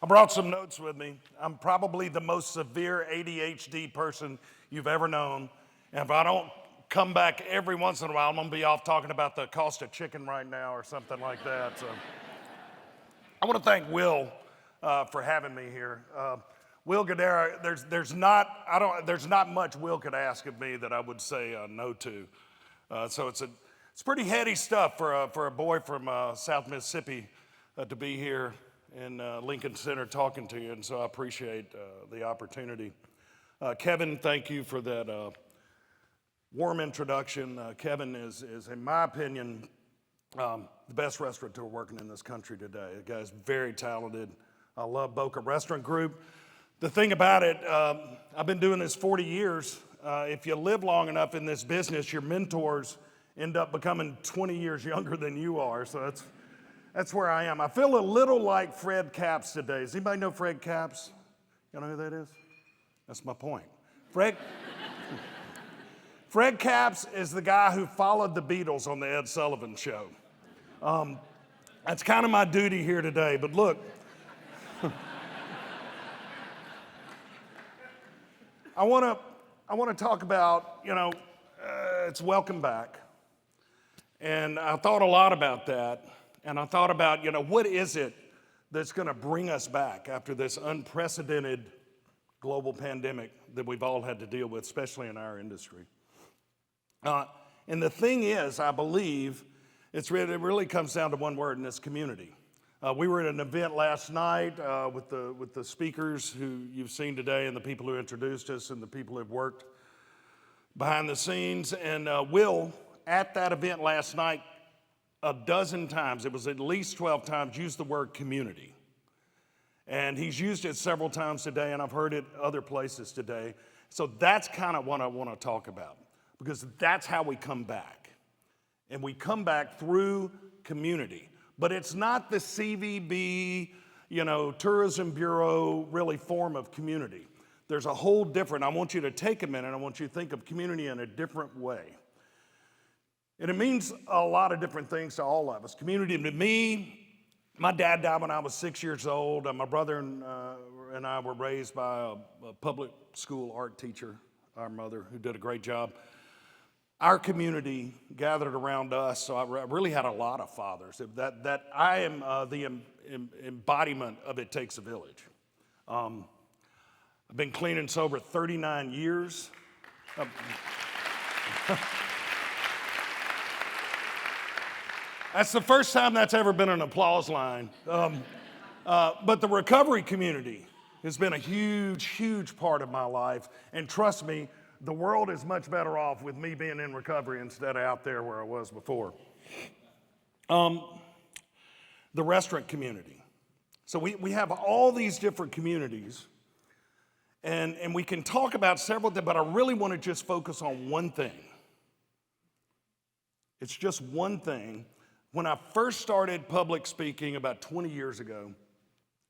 I brought some notes with me. I'm probably the most severe ADHD person you've ever known. And if I don't come back every once in a while, I'm gonna be off talking about the cost of chicken right now or something like that. So I wanna thank Will for having me here. Will Gadara, there's not much Will could ask of me that I would say no to. So it's pretty heady stuff for a boy from South Mississippi to be here in Lincoln Center talking to you, and so I appreciate the opportunity. Kevin, thank you for that warm introduction. Kevin is, in my opinion, the best restaurateur working in this country today. The guy's very talented. I love Boca Restaurant Group. The thing about it, I've been doing this 40 years. If you live long enough in this business, your mentors end up becoming 20 years younger than you are, so that's where I am. I feel a little like Fred Capps today. Does anybody know Fred Capps? You know who that is? That's my point. Fred Capps is the guy who followed the Beatles on the Ed Sullivan Show. That's kind of my duty here today, but look. I want to talk about, it's welcome back. And I thought a lot about that. And I thought about, what is it that's going to bring us back after this unprecedented global pandemic that we've all had to deal with, especially in our industry. And the thing is, I believe, it really comes down to one word, and it's community. We were at an event last night with the speakers who you've seen today and the people who introduced us and the people who have worked behind the scenes. And Will, at that event last night, a dozen times, it was at least 12 times, used the word community. And he's used it several times today, and I've heard it other places today. So that's kind of what I want to talk about, because that's how we come back. And we come back through community. But it's not the CVB, Tourism Bureau really form of community. There's a whole different, I want you to take a minute, I want you to think of community in a different way. And it means a lot of different things to all of us. Community to me, my dad died when I was 6 years old. My brother and I were raised by a public school art teacher, our mother, who did a great job. Our community gathered around us, so I really had a lot of fathers. That I am the embodiment of it takes a village. I've been clean and sober 39 years. That's the first time that's ever been an applause line. But the recovery community has been a huge, huge part of my life. And trust me, the world is much better off with me being in recovery instead of out there where I was before. The restaurant community. So we have all these different communities. And we can talk about several things, but I really want to just focus on one thing. It's just one thing. When I first started public speaking about 20 years ago,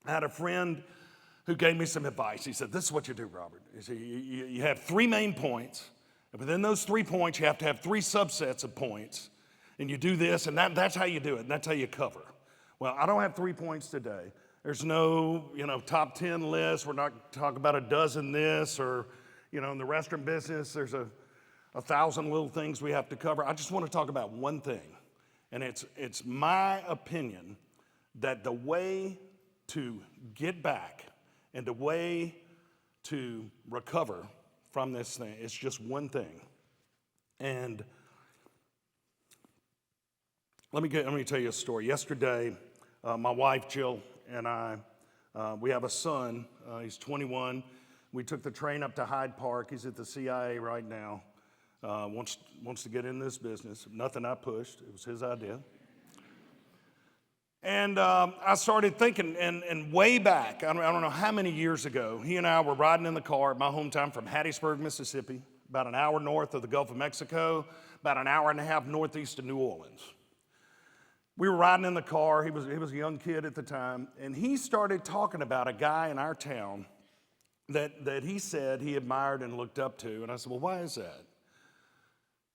I had a friend who gave me some advice. He said, this is what you do, Robert. He said, you have 3 main points, and within those 3 points, you have to have 3 subsets of points, and you do this, and that's how you do it, and that's how you cover. Well, I don't have 3 points today. There's no, top 10 list. We're not talking about a dozen this, or, in the restaurant business, there's a 1,000 little things we have to cover. I just want to talk about one thing. And it's my opinion that the way to get back and the way to recover from this thing is just one thing. And let me tell you a story. Yesterday, my wife Jill and I, we have a son. He's 21. We took the train up to Hyde Park. He's at the CIA right now. Wants to get in this business. Nothing I pushed. It was his idea. And I started thinking, and way back, I don't know how many years ago, he and I were riding in the car at my hometown from Hattiesburg, Mississippi, about an hour north of the Gulf of Mexico, about an hour and a half northeast of New Orleans. We were riding in the car. He was a young kid at the time, and he started talking about a guy in our town that he said he admired and looked up to. And I said, well, why is that?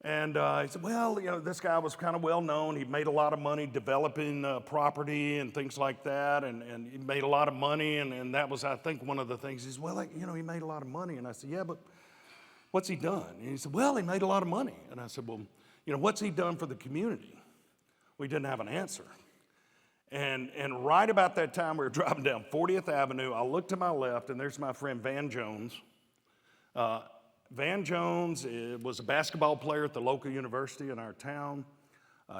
And he said, well, this guy was kind of well known. He made a lot of money developing property and things like that, and he made a lot of money, and that was, I think, one of the things. He said, well, he made a lot of money. And I said, yeah, but what's he done? And he said, well, he made a lot of money. And I said, well, what's he done for the community? We didn't have an answer. And right about that time, we were driving down 40th Avenue. I looked to my left, and there's my friend Van Jones. Van Jones was a basketball player at the local university in our town.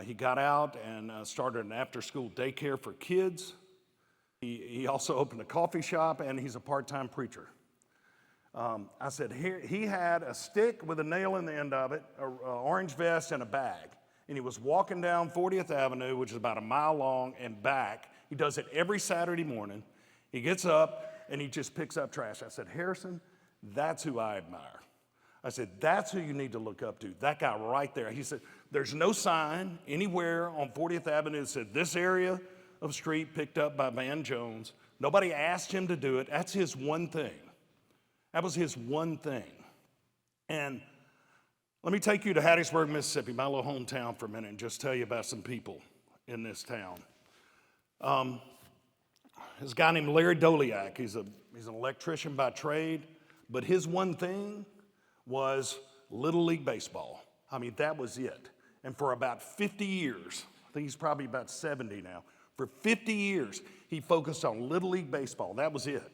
He got out and started an after-school daycare for kids. He also opened a coffee shop, and he's a part-time preacher. I said, here, he had a stick with a nail in the end of it, an orange vest, and a bag. And he was walking down 40th Avenue, which is about a mile long, and back. He does it every Saturday morning. He gets up, and he just picks up trash. I said, Harrison, that's who I admire. I said, that's who you need to look up to, that guy right there. He said, there's no sign anywhere on 40th Avenue that said this area of street picked up by Van Jones. Nobody asked him to do it. That's his one thing. That was his one thing. And let me take you to Hattiesburg, Mississippi, my little hometown, for a minute, and just tell you about some people in this town. There's a guy named Larry Doliak. He's an electrician by trade, but his one thing was Little League Baseball. I mean, that was it. And for about 50 years, I think he's probably about 70 now, for 50 years, he focused on Little League Baseball. That was it.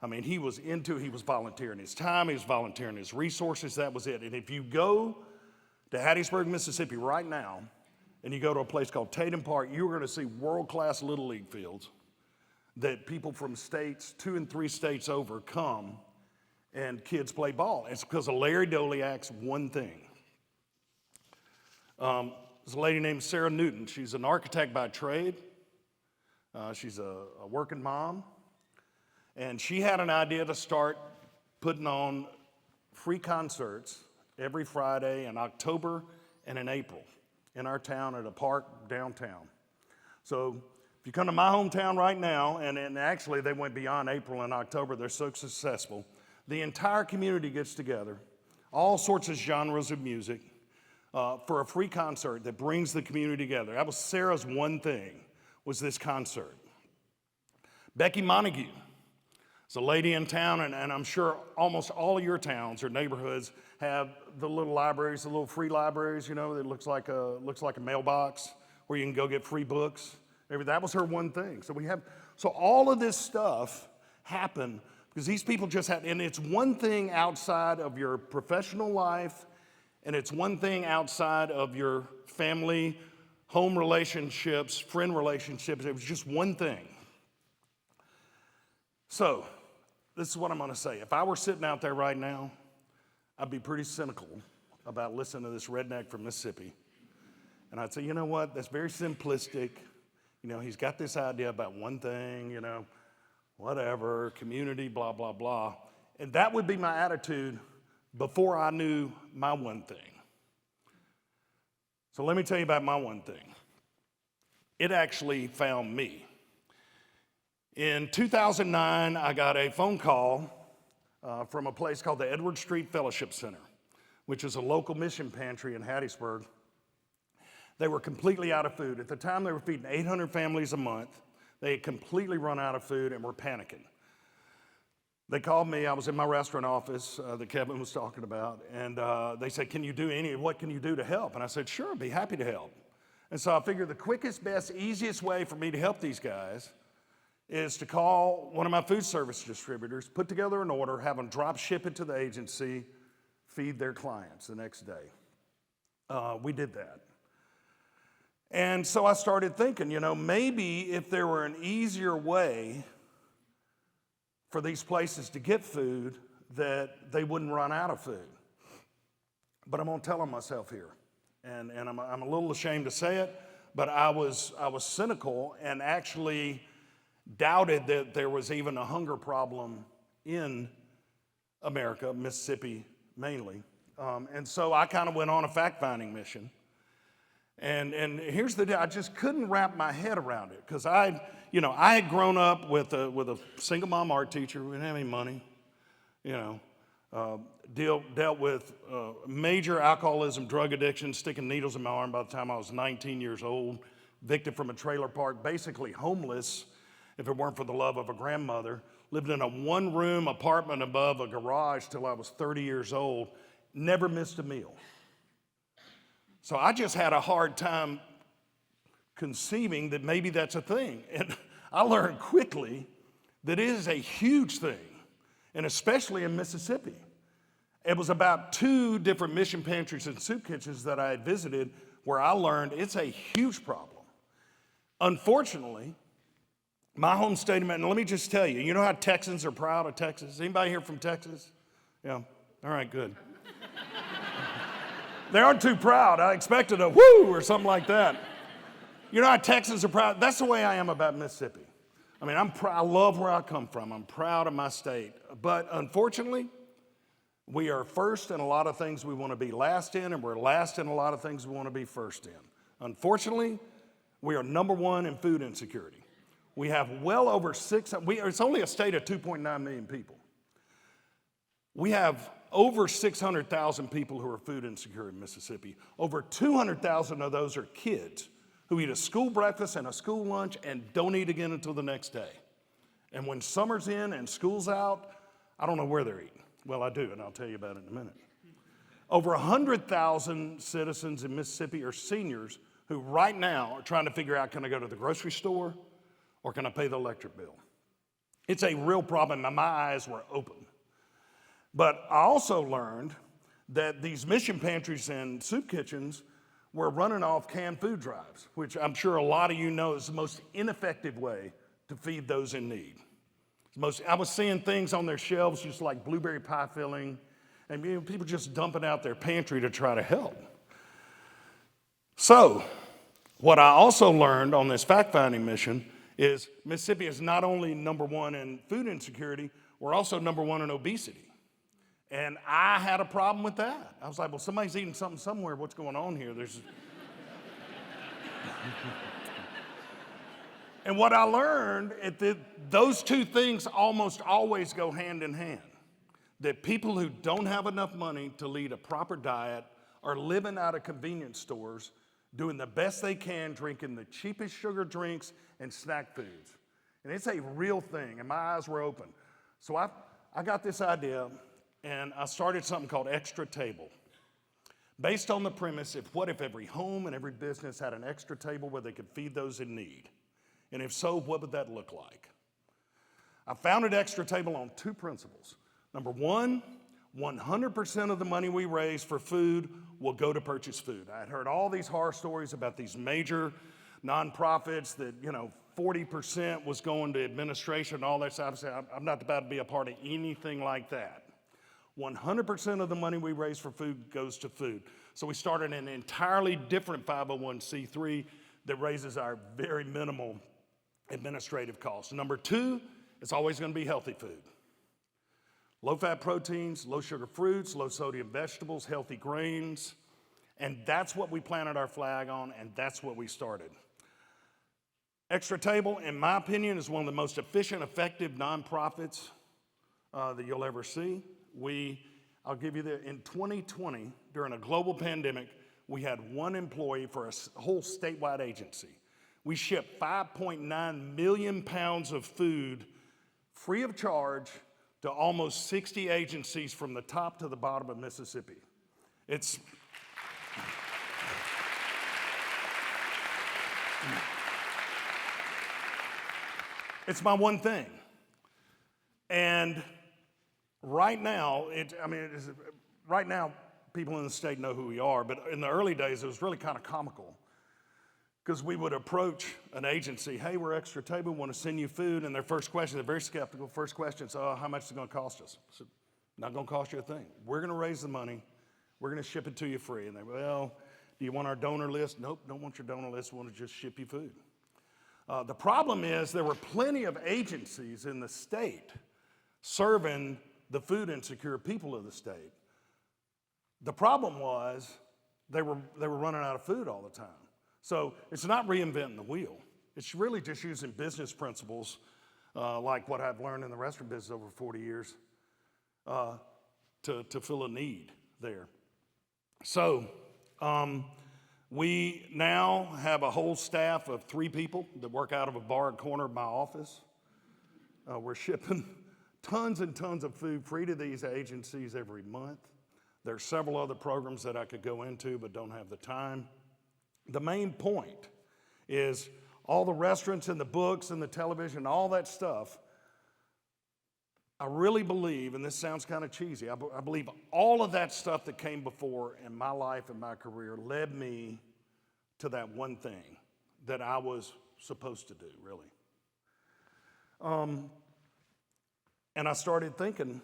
I mean, he was volunteering his time, he was volunteering his resources, that was it. And if you go to Hattiesburg, Mississippi right now, and you go to a place called Tatum Park, you're going to see world-class Little League fields that people from states, 2 and 3 states over, come and kids play ball. It's because of Larry Doliak's one thing. There's a lady named Sarah Newton. She's an architect by trade. She's a working mom. And she had an idea to start putting on free concerts every Friday in October and in April in our town at a park downtown. So if you come to my hometown right now, and actually they went beyond April and October, they're so successful, the entire community gets together, all sorts of genres of music, for a free concert that brings the community together. That was Sarah's one thing, was this concert. Becky Montague is a lady in town, and I'm sure almost all of your towns or neighborhoods have the little libraries, the little free libraries, that looks like a mailbox where you can go get free books. That was her one thing. So all of this stuff happened because these people just had, and it's one thing outside of your professional life, and it's one thing outside of your family, home relationships, friend relationships. It was just one thing. So, this is what I'm going to say. If I were sitting out there right now, I'd be pretty cynical about listening to this redneck from Mississippi. And I'd say, you know what, that's very simplistic. He's got this idea about one thing, whatever, community, blah, blah, blah. And that would be my attitude before I knew my one thing. So let me tell you about my one thing. It actually found me. In 2009, I got a phone call from a place called the Edward Street Fellowship Center, which is a local mission pantry in Hattiesburg. They were completely out of food. At the time, they were feeding 800 families a month. They had completely run out of food and were panicking. They called me. I was in my restaurant office that Kevin was talking about, and they said, what can you do to help? And I said, sure, I'd be happy to help. And so I figured the quickest, best, easiest way for me to help these guys is to call one of my food service distributors, put together an order, have them drop ship it to the agency, feed their clients the next day. We did that. And so I started thinking, maybe if there were an easier way for these places to get food, that they wouldn't run out of food. But I'm going to tell on myself here. And I'm a little ashamed to say it, but I was cynical and actually doubted that there was even a hunger problem in America, Mississippi mainly. And so I kind of went on a fact-finding mission. And here's the deal, I just couldn't wrap my head around it because I had grown up with a single mom art teacher. We didn't have any money, dealt with major alcoholism, drug addiction, sticking needles in my arm by the time I was 19 years old, evicted from a trailer park, basically homeless if it weren't for the love of a grandmother, lived in a one-room apartment above a garage till I was 30 years old, never missed a meal. So I just had a hard time conceiving that maybe that's a thing. And I learned quickly that it is a huge thing, and especially in Mississippi. It was about 2 different mission pantries and soup kitchens that I had visited where I learned it's a huge problem. Unfortunately, my home state of Maine, and let me just tell you, you know how Texans are proud of Texas? Anybody here from Texas? Yeah, all right, good. They aren't too proud. I expected a woo or something like that. You know how Texans are proud? That's the way I am about Mississippi. I mean, I love where I come from. I'm proud of my state. But unfortunately, we are first in a lot of things we want to be last in, and we're last in a lot of things we want to be first in. Unfortunately, we are number 1 in food insecurity. We have well over it's only a state of 2.9 million people. We have over 600,000 people who are food insecure in Mississippi. Over 200,000 of those are kids who eat a school breakfast and a school lunch and don't eat again until the next day. And when summer's in and school's out, I don't know where they're eating. Well, I do, and I'll tell you about it in a minute. Over 100,000 citizens in Mississippi are seniors who right now are trying to figure out, can I go to the grocery store or can I pay the electric bill? It's a real problem, and my eyes were open. But I also learned that these mission pantries and soup kitchens were running off canned food drives, which I'm sure a lot of you know is the most ineffective way to feed those in need. I was seeing things on their shelves just like blueberry pie filling, and people just dumping out their pantry to try to help. So, what I also learned on this fact-finding mission is Mississippi is not only number 1 in food insecurity, we're also number 1 in obesity. And I had a problem with that. I was like, well, somebody's eating something somewhere. What's going on here? And what I learned is that those 2 things almost always go hand in hand. That people who don't have enough money to lead a proper diet are living out of convenience stores, doing the best they can, drinking the cheapest sugar drinks and snack foods. And it's a real thing, and my eyes were open. So I got this idea, and I started something called Extra Table. Based on the premise of what if every home and every business had an extra table where they could feed those in need? And if so, what would that look like? I founded Extra Table on 2 principles. Number 1, 100% of the money we raise for food will go to purchase food. I had heard all these horror stories about these major nonprofits that, 40% was going to administration and all that stuff. I said, I'm not about to be a part of anything like that. 100% of the money we raise for food goes to food. So we started an entirely different 501c3 that raises our very minimal administrative costs. Number 2, it's always going to be healthy food. Low-fat proteins, low-sugar fruits, low-sodium vegetables, healthy grains. And that's what we planted our flag on, and that's what we started. Extra Table, in my opinion, is one of the most efficient, effective nonprofits that you'll ever see. I'll give you in 2020, during a global pandemic, we had 1 employee for a whole statewide agency. We shipped 5.9 million pounds of food free of charge to almost 60 agencies from the top to the bottom of Mississippi. It's my one thing. And right now, right now, people in the state know who we are, but in the early days, it was really kind of comical because we would approach an agency, hey, we're Extra Table, we want to send you food, and their first question, they're very skeptical, first question is, how much is it going to cost us? I said, not going to cost you a thing. We're going to raise the money, we're going to ship it to you free. And they, well, do you want our donor list? Nope, don't want your donor list, we want to just ship you food. The problem is there were plenty of agencies in the state serving the food insecure people of the state. The problem was they were running out of food all the time. So it's not reinventing the wheel. It's really just using business principles like what I've learned in the restaurant business over 40 years to fill a need there. So we now have a whole staff of 3 people that work out of a borrowed corner of my office. We're shipping tons and tons of food free to these agencies every month. There's several other programs that I could go into but don't have the time. The main point is all the restaurants and the books and the television, all that stuff, I really believe, and this sounds kind of cheesy, I believe all of that stuff that came before in my life and my career led me to that one thing that I was supposed to do, really. And I started thinking,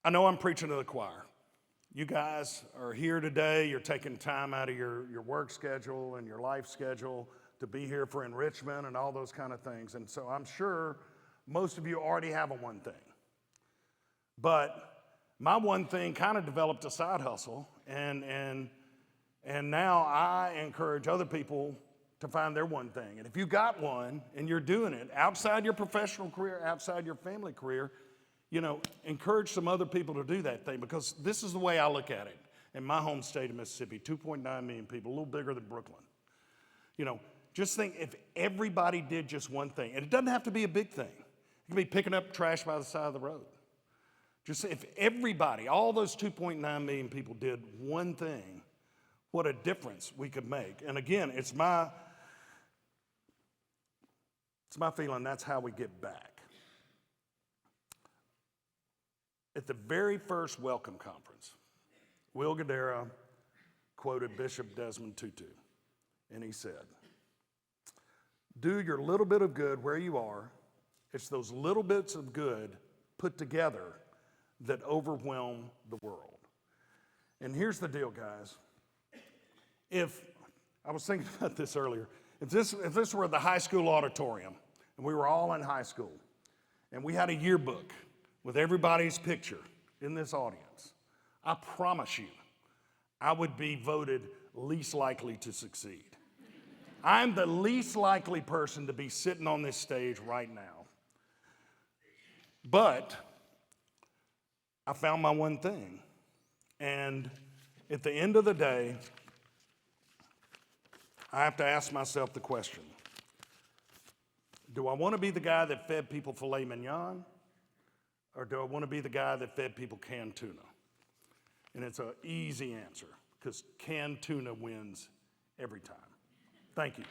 I know I'm preaching to the choir. You guys are here today, you're taking time out of your work schedule and your life schedule to be here for enrichment and all those kind of things. And so I'm sure most of you already have a one thing. But my one thing kind of developed a side hustle, and now I encourage other people to find their one thing. And if you got one and you're doing it outside your professional career, outside your family career, encourage some other people to do that thing, because this is the way I look at it. In my home state of Mississippi, 2.9 million people, a little bigger than Brooklyn. Just think if everybody did just one thing, and it doesn't have to be a big thing. It can be picking up trash by the side of the road. Just if everybody, all those 2.9 million people did one thing, what a difference we could make. And again, it's my feeling that's how we get back. At the very first Welcome Conference, Will Guidara quoted Bishop Desmond Tutu, and he said, "Do your little bit of good where you are. It's those little bits of good put together that overwhelm the world." And here's the deal, guys. I was thinking about this earlier. If this were the high school auditorium, and we were all in high school, and we had a yearbook with everybody's picture in this audience, I promise you, I would be voted least likely to succeed. I'm the least likely person to be sitting on this stage right now. But I found my one thing. And at the end of the day, I have to ask myself the question, do I want to be the guy that fed people filet mignon? Or do I want to be the guy that fed people canned tuna? And it's an easy answer, because canned tuna wins every time. Thank you.